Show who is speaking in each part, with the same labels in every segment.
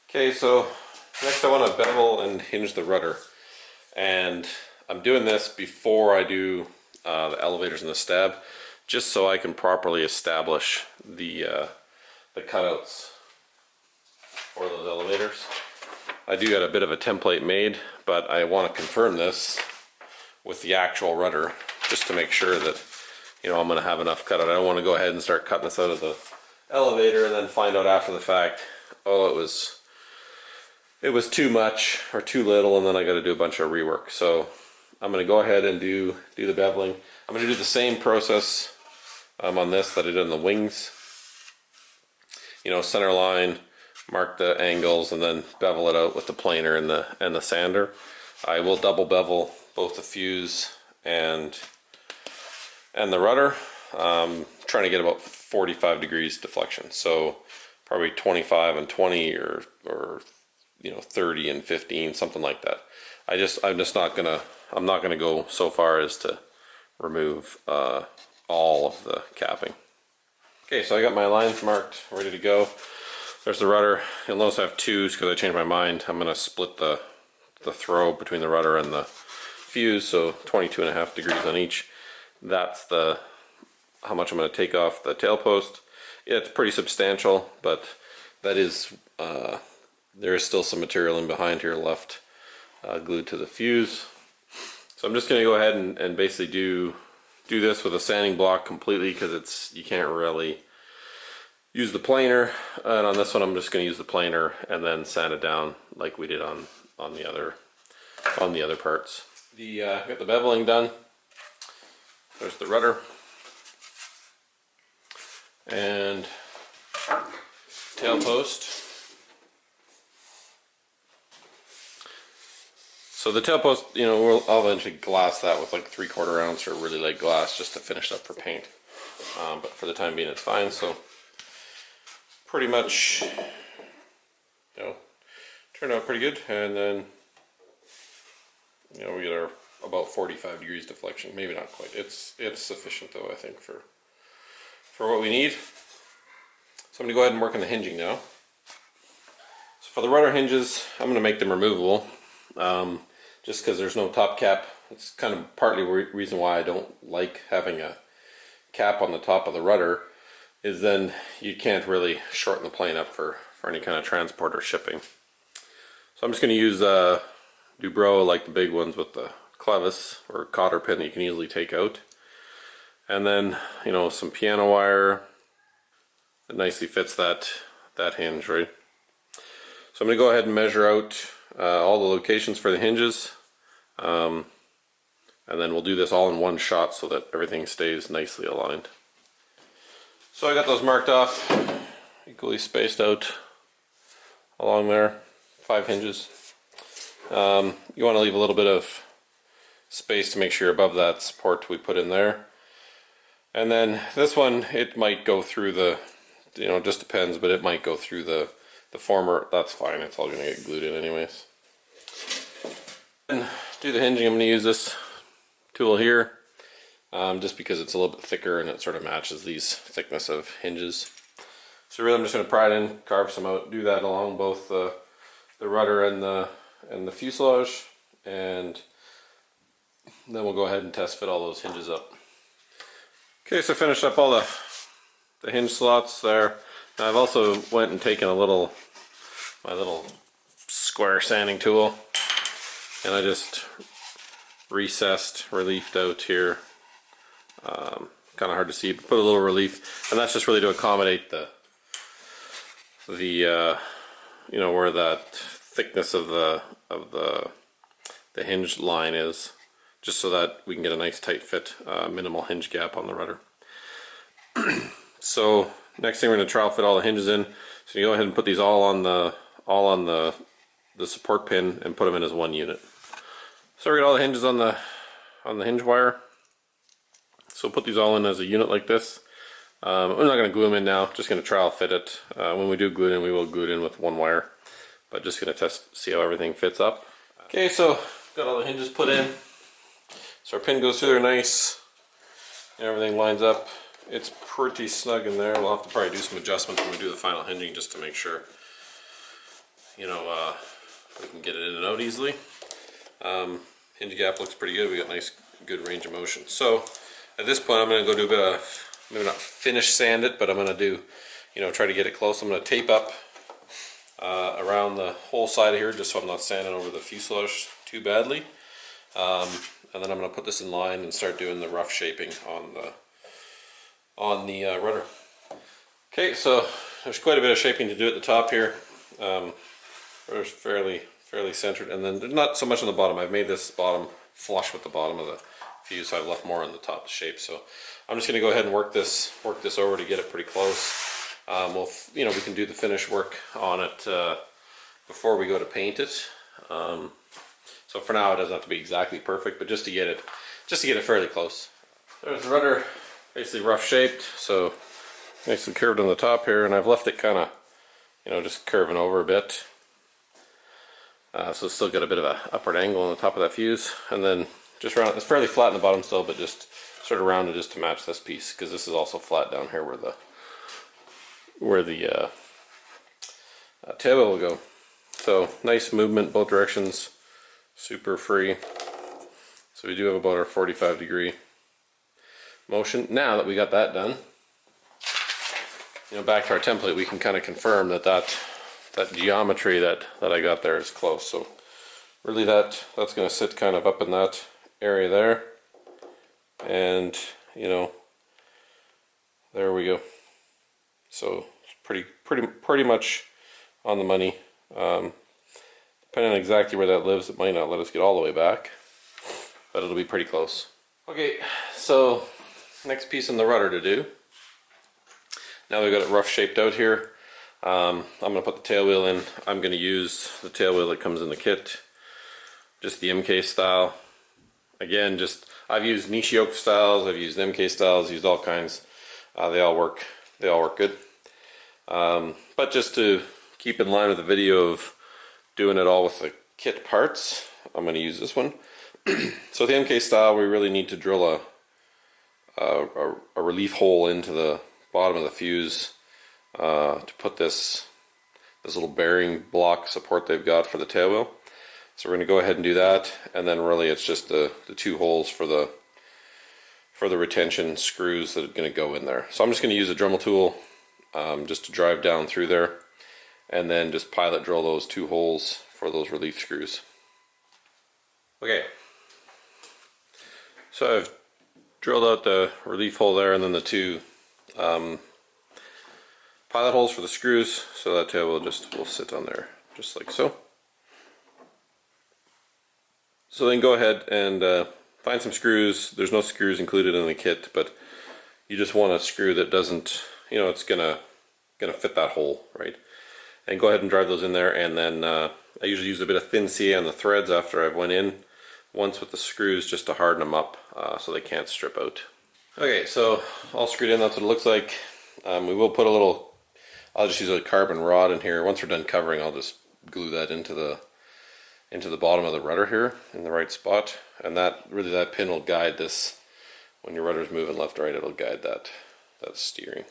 Speaker 1: Okay, so next I want to bevel and hinge the rudder, and I'm doing this before I do the elevators and the stab, just so I can properly establish the cutouts for those elevators. I do get a bit of a template made, but I want to confirm this with the actual rudder just to make sure that, you know, I'm going to have enough cutout. I don't want to go ahead and start cutting this out of the elevator and then find out after the fact, oh, it was too much or too little, and then I got to do a bunch of rework. So I'm going to go ahead and do the beveling. I'm going to do the same process on this that I did on the wings. You know, center line, mark the angles, and then bevel it out with the planer and the sander. I will double bevel both the fuse and the rudder. Trying to get about 45 degrees deflection. So probably 25 and 20 or you know, 30 and 15, something like that. I'm not gonna go so far as to remove all of the capping. Okay, so I got my lines marked, ready to go. There's the rudder. You'll notice I have twos because I changed my mind. I'm gonna split the throw between the rudder and the fuse, so 22.5 degrees on each. That's how much I'm gonna take off the tail post. Yeah, it's pretty substantial, but that is there is still some material in behind here left glued to the fuse. So I'm just going to go ahead and basically do this with a sanding block completely, because you can't really use the planer. And on this one I'm just going to use the planer and then sand it down like we did on the other parts. Got the beveling done. There's the rudder and tail post. So the tail post, you know, I'll eventually glass that with like 3/4 ounce or really light glass just to finish up for paint. But for the time being it's fine. So pretty much, you know, turned out pretty good. And then, you know, we get our about 45 degrees deflection. Maybe not quite. It's sufficient though, I think, for what we need. So I'm going to go ahead and work on the hinging now. So for the rudder hinges, I'm going to make them removable. Just because there's no top cap. It's kind of partly reason why I don't like having a cap on the top of the rudder, is then you can't really shorten the plane up for any kind of transport or shipping. So I'm just going to use Dubro, like the big ones with the clevis or cotter pin that you can easily take out. And then, you know, some piano wire. It nicely fits that hinge, right? So I'm going to go ahead and measure out all the locations for the hinges, and then we'll do this all in one shot so that everything stays nicely aligned. So I got those marked off, equally spaced out along there, 5 hinges. You want to leave a little bit of space to make sure you're above that support we put in there. And then this one, it might go through the, you know, it just depends, but it might go through the former. That's fine, it's all going to get glued in anyways. And do the hinging, I'm going to use this tool here, just because it's a little bit thicker and it sort of matches these thickness of hinges. So really I'm just going to pry it in, carve some out, do that along both the rudder and the fuselage, and then we'll go ahead and test fit all those hinges up. Okay, so finished up all the hinge slots there. Now I've also went and taken my little square sanding tool, and I just recessed, reliefed out here. Kind of hard to see, but put a little relief, and that's just really to accommodate the you know, where that thickness of the hinge line is, just so that we can get a nice tight fit, minimal hinge gap on the rudder. So next thing, we're going to trowel fit all the hinges in. So you go ahead and put these all on the support pin and put them in as one unit. So we got all the hinges on the hinge wire. So put these all in as a unit like this. I'm not going to glue them in now, just going to trowel fit it. When we do glue it in, we will glue it in with one wire. But just going to see how everything fits up. Okay, so got all the hinges put in. So our pin goes through there nice, and everything lines up. It's pretty snug in there. We'll have to probably do some adjustments when we do the final hinging just to make sure, you know, we can get it in and out easily. Hinge gap looks pretty good. We got nice, good range of motion. So at this point, I'm going to go do a bit of, maybe not finish sand it, but I'm going to do, you know, try to get it close. I'm going to tape up around the whole side of here, just so I'm not sanding over the fuselage too badly. And then I'm going to put this in line and start doing the rough shaping on the rudder. Okay, so there's quite a bit of shaping to do at the top here. Rudder's fairly centered, and then there's not so much on the bottom. I've made this bottom flush with the bottom of the fuse, so I've left more on the top to shape. So I'm just going to go ahead and work this over to get it pretty close. You know, we can do the finish work on it before we go to paint it. So for now, it doesn't have to be exactly perfect, but just to get it fairly close. There's the rudder, basically rough shaped, so nicely curved on the top here, and I've left it kind of, you know, just curving over a bit. So it's still got a bit of an upward angle on the top of that fuse, and then just round. It's fairly flat in the bottom still, but just sort of rounded just to match this piece, because this is also flat down here where the tailwheel will go. So nice movement both directions, super free. So we do have about our 45-degree motion. Now that we got that done, you know, back to our template, we can kind of confirm that geometry that I got there is close. So really that's going to sit kind of up in that area there, and you know, there we go. So it's pretty much on the money. Depending on exactly where that lives, it might not let us get all the way back, but it'll be pretty close. Okay, so next piece on the rudder to do. Now we've got it rough shaped out here. I'm going to put the tail wheel in. I'm going to use the tail wheel that comes in the kit, just the MK style. Again, I've used niche yoke styles, I've used MK styles, used all kinds. They all work good. But just to keep in line with the video of doing it all with the kit parts, I'm going to use this one. So the MK style, we really need to drill a relief hole into the bottom of the fuse to put this little bearing block support they've got for the tail wheel. So we're going to go ahead and do that, and then really it's just the two holes for the retention screws that are going to go in there. So I'm just going to use a Dremel tool just to drive down through there, and then just pilot drill those two holes for those relief screws. Okay, so I've drilled out the relief hole there, and then the two pilot holes for the screws, so that tail will sit on there just like so. So then go ahead and find some screws. There's no screws included in the kit, but you just want a screw that doesn't, you know, it's gonna fit that hole, right? And go ahead and drive those in there, and then I usually use a bit of thin CA on the threads after I've went in once with the screws, just to harden them up so they can't strip out. Okay, so all screwed in, that's what it looks like. We will put a little, I'll just use a carbon rod in here. Once we're done covering, I'll just glue that into the bottom of the rudder here in the right spot, and that pin will guide this. When your rudder's moving left or right, it'll guide that steering.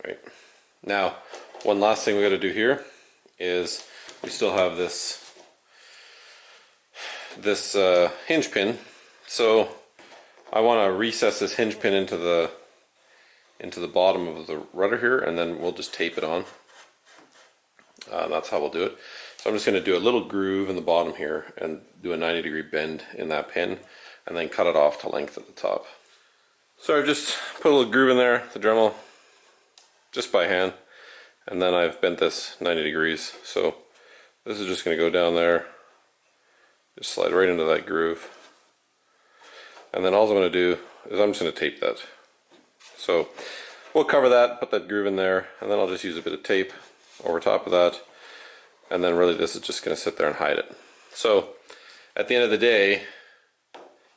Speaker 1: Right. Now, one last thing we got to do here is we still have this hinge pin. So I want to recess this hinge pin into the bottom of the rudder here, and then we'll just tape it on. That's how we'll do it. So I'm just going to do a little groove in the bottom here and do a 90-degree bend in that pin, and then cut it off to length at the top. So I've just put a little groove in there, the Dremel, just by hand, and then I've bent this 90 degrees. So this is just going to go down there, just slide right into that groove, and then all I'm going to do is I'm just going to tape that. So we'll cover that, put that groove in there, and then I'll just use a bit of tape over top of that, and then really this is just going to sit there and hide it. So at the end of the day,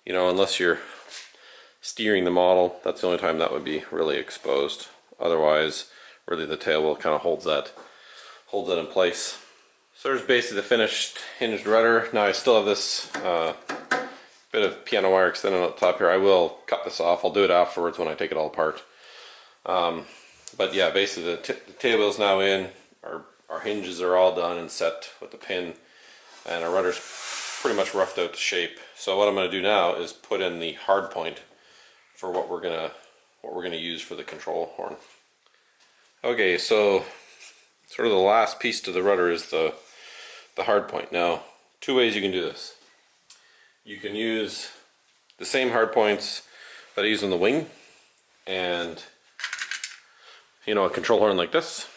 Speaker 1: you know, unless you're steering the model, that's the only time that would be really exposed. Otherwise, really the tail wheel kind of holds that in place. So there's basically the finished hinged rudder. Now I still have this bit of piano wire extending on the top here. I will cut this off. I'll do it afterwards when I take it all apart. But yeah, basically the tail wheel's now in, our our hinges are all done and set with the pin, and our rudder's pretty much roughed out to shape. So what I'm going to do now is put in the hard point for what we're gonna use for the control horn. Okay, so sort of the last piece to the rudder is the hard point. Now, two ways you can do this. You can use the same hard points that I use on the wing, and a control horn like this,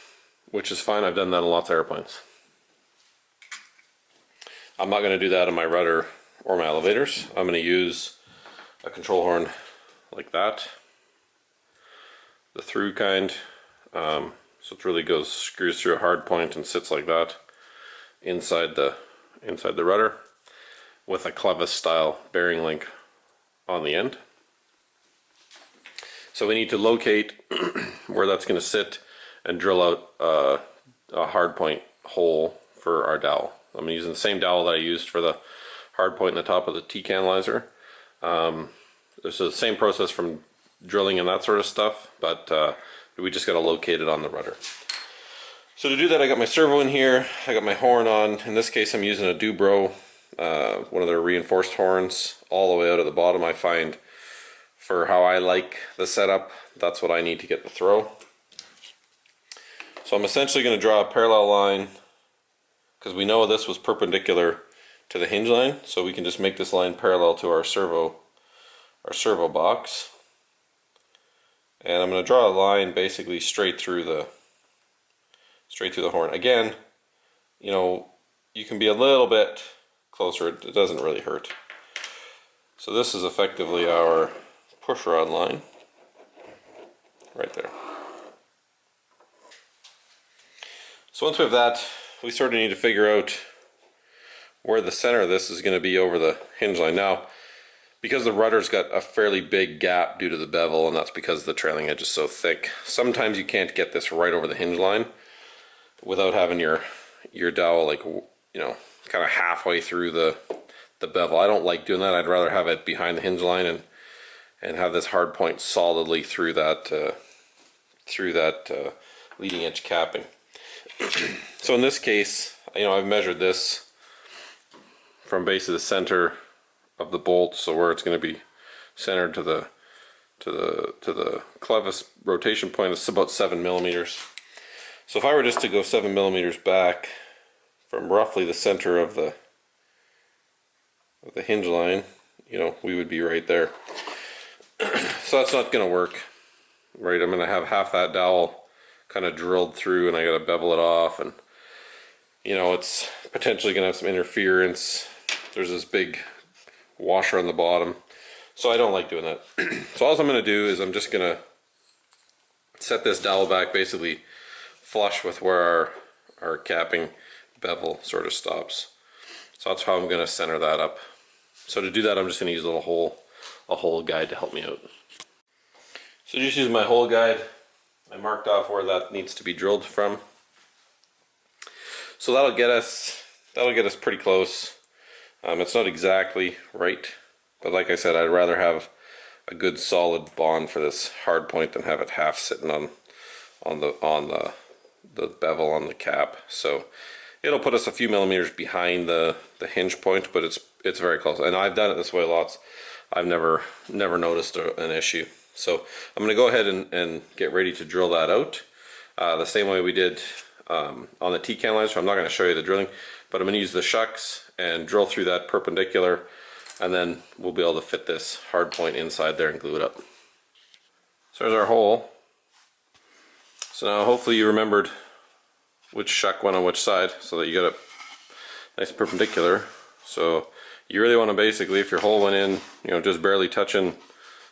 Speaker 1: which is fine. I've done that on lots of airplanes. I'm not going to do that on my rudder or my elevators. I'm going to use a control horn like that, the through kind. So it really screws through a hard point and sits like that inside the rudder, with a clevis style bearing link on the end. So we need to locate where that's going to sit and drill out a hard point hole for our dowel. I'm using the same dowel that I used for the hard point in the top of the T-canalizer. It's the same process from drilling and that sort of stuff, but we just got to locate it on the rudder. So to do that, I got my servo in here, I got my horn on. In this case, I'm using a Dubro, one of their reinforced horns, all the way out at the bottom. I find for how I like the setup, that's what I need to get the throw. So I'm essentially going to draw a parallel line, because we know this was perpendicular to the hinge line, so we can just make this line parallel to our servo box. And I'm going to draw a line basically straight through the horn. Again, you can be a little bit closer, it doesn't really hurt. So this is effectively our push rod line right there. So once we have that, we sort of need to figure out where the center of this is going to be over the hinge line. Now, because the rudder's got a fairly big gap due to the bevel, and that's because the trailing edge is so thick, sometimes you can't get this right over the hinge line without having your dowel kind of halfway through the bevel. I don't like doing that. I'd rather have it behind the hinge line and have this hard point solidly through that leading edge capping. So in this case, I've measured this from base to the center of the bolt, so where it's going to be centered to the clevis rotation point is about 7 millimeters. So if I were just to go 7 millimeters back from roughly the center of the hinge line, we would be right there. So that's not going to work, right? I'm going to have half that dowel kind of drilled through, and I got to bevel it off, and it's potentially going to have some interference. There's this big washer on the bottom, so I don't like doing that. So all I'm going to do is I'm just going to set this dowel back basically flush with where our capping bevel sort of stops. So that's how I'm going to center that up. So to do that, I'm just going to use a hole guide to help me out. So just using my hole guide, I marked off where that needs to be drilled from. So that'll get us pretty close. It's not exactly right, but like I said, I'd rather have a good solid bond for this hard point than have it half sitting on the bevel on the cap. So it'll put us a few millimeters behind the hinge point, but it's very close. And I've done it this way lots. I've never noticed an issue. So I'm going to go ahead and get ready to drill that out the same way we did on the T-canalizer. I'm not going to show you the drilling, but I'm going to use the shucks and drill through that perpendicular, and then we'll be able to fit this hard point inside there and glue it up. So there's our hole. So now hopefully you remembered which shuck went on which side, so that you got a nice perpendicular. So you really want to basically, if your hole went in, just barely touching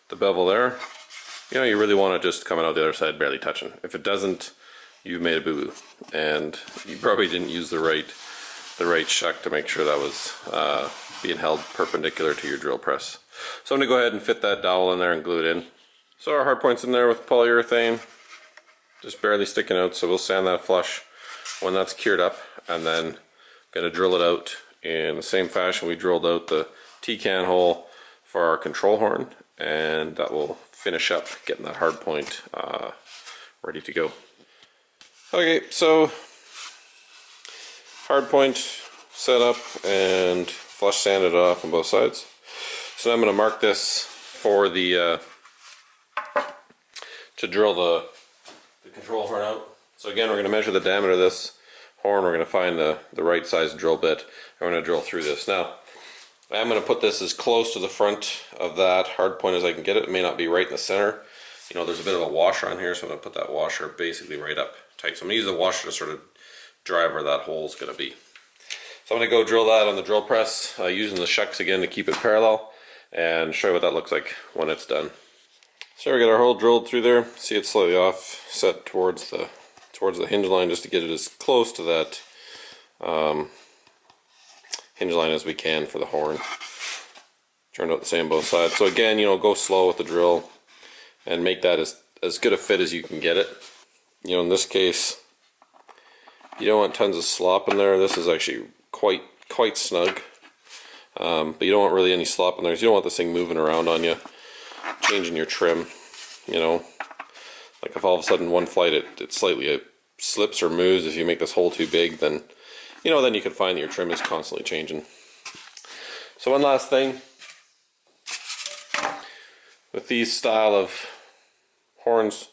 Speaker 1: the bevel there, you really want to just come out the other side barely touching. If it doesn't, you've made a boo-boo, and you probably didn't use the right shuck to make sure that was being held perpendicular to your drill press. So I'm going to go ahead and fit that dowel in there and glue it in. So our hard point's in there with polyurethane, just barely sticking out, so we'll sand that flush when that's cured up, and then I'm going to drill it out in the same fashion we drilled out the T-can hole for our control horn, and that will finish up getting that hard point ready to go. Okay, so Hardpoint set up and flush sanded it off on both sides. So now I'm going to mark this for the to drill the control horn out. So again, we're going to measure the diameter of this horn. We're going to find the right size drill bit. And we're going to drill through this. Now, I'm going to put this as close to the front of that hardpoint as I can get it. It may not be right in the center. You know, there's a bit of a washer on here, so I'm going to put that washer basically right up tight. So I'm going to use the washer to sort of drive where that hole is going to be. So I'm going to go drill that on the drill press using the shucks again to keep it parallel and show you what that looks like when it's done. So we got our hole drilled through there. See, it's slightly off, set towards the hinge line just to get it as close to that hinge line as we can for the horn. Turned out the same both sides. So again, you know, go slow with the drill and make that as good a fit as you can get it. You know, in this case, you don't want tons of slop in there. This is actually quite snug, but you don't want really any slop in there. You don't want this thing moving around on you, changing your trim. You know, like if all of a sudden one flight it slightly slips or moves, if you make this hole too big, then you know, then you can find that your trim is constantly changing. So one last thing with these style of horns,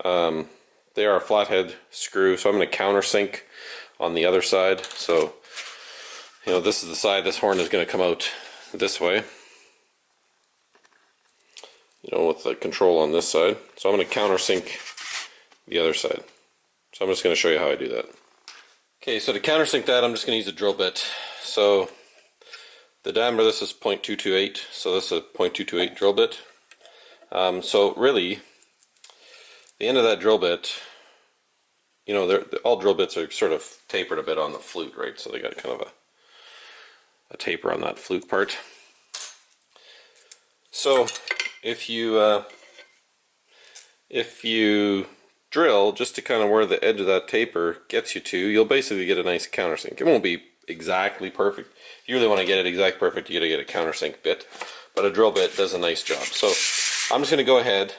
Speaker 1: they are a flathead screw, so I'm going to countersink on the other side. So, you know, this is the side this horn is going to come out this way, you know, with the control on this side. So I'm going to countersink the other side. So I'm just going to show you how I do that. Okay, so to countersink that, I'm just going to use a drill bit. So the diameter of this is 0.228, so this is a 0.228 drill bit. So really, the end of that drill bit, you know, all drill bits are sort of tapered a bit on the flute, right? So they got kind of a taper on that flute part. So if you drill just to kind of where the edge of that taper gets you to, you'll basically get a nice countersink. It won't be exactly perfect. If you really want to get it exact perfect, you got to get a countersink bit, but a drill bit does a nice job. So I'm just going to go ahead,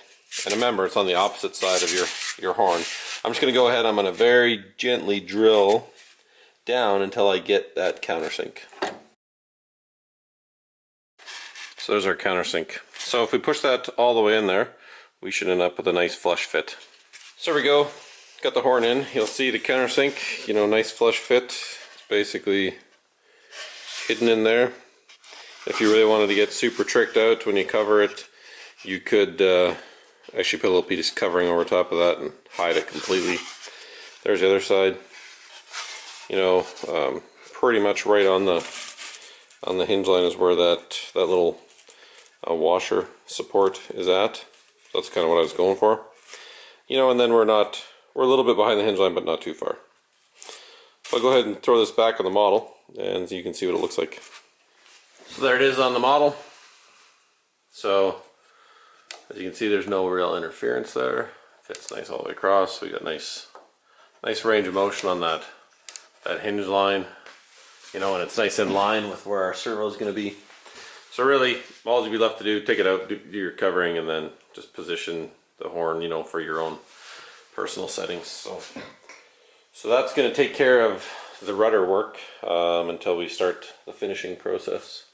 Speaker 1: and remember it's on the opposite side of your horn. I'm just going to go ahead, I'm going to very gently drill down until I get that countersink. So there's our countersink. So if we push that all the way in there, we should end up with a nice flush fit. So there we go, got the horn in. You'll see the countersink, you know, nice flush fit. It's basically hidden in there. If you really wanted to get super tricked out when you cover it, you could actually put a little piece of covering over top of that and hide it completely. There's the other side. You know, pretty much right on the hinge line is where that little washer support is at. That's kind of what I was going for. You know, and then we're a little bit behind the hinge line, but not too far. So I'll go ahead and throw this back on the model, and you can see what it looks like. So there it is on the model. So as you can see, there's no real interference there. Fits nice all the way across. We got nice range of motion on that hinge line. You know, and it's nice in line with where our servo is going to be. So really, all you'll be left to do, take it out, do your covering, and then just position the horn, you know, for your own personal settings. So that's going to take care of the rudder work until we start the finishing process.